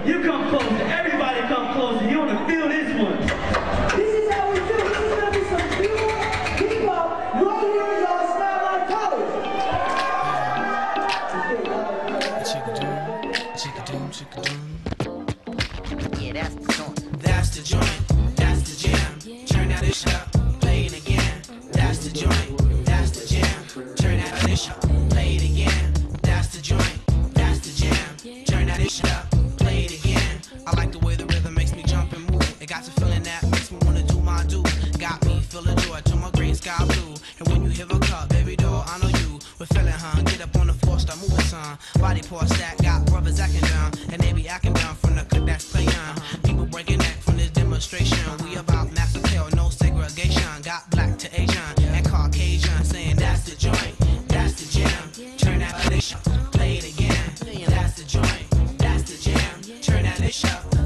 You come closer. Everybody come closer. You want to feel this one. This is how we do. This is going to be some pure hip-hop right here in y'all Smile Like College. Yeah, that's the joint. That's the joint. That's the jam. Turn that shit up. Play it again. That's the joint. That's the jam. Turn that shit up. Play it again. That's the joint. That's the jam. Turn that shit up. Play it again. I like the way the rhythm makes me jump and move. It got the feeling that makes me wanna do my do. Got me feeling joy to my green sky blue. And when you hear a cup, baby doll, I know you. We're feeling, huh? Get up on the floor, start moving, son. Body pour stack, got brothers acting down, and they be acting down from the clip that's playing. People breaking neck from this demonstration. We about mass appeal, no segregation. Got black to Asian and Caucasian, saying that's the joint, that's the jam. Turn that dish up, play it again. That's the joint, that's the jam. Turn that dish up.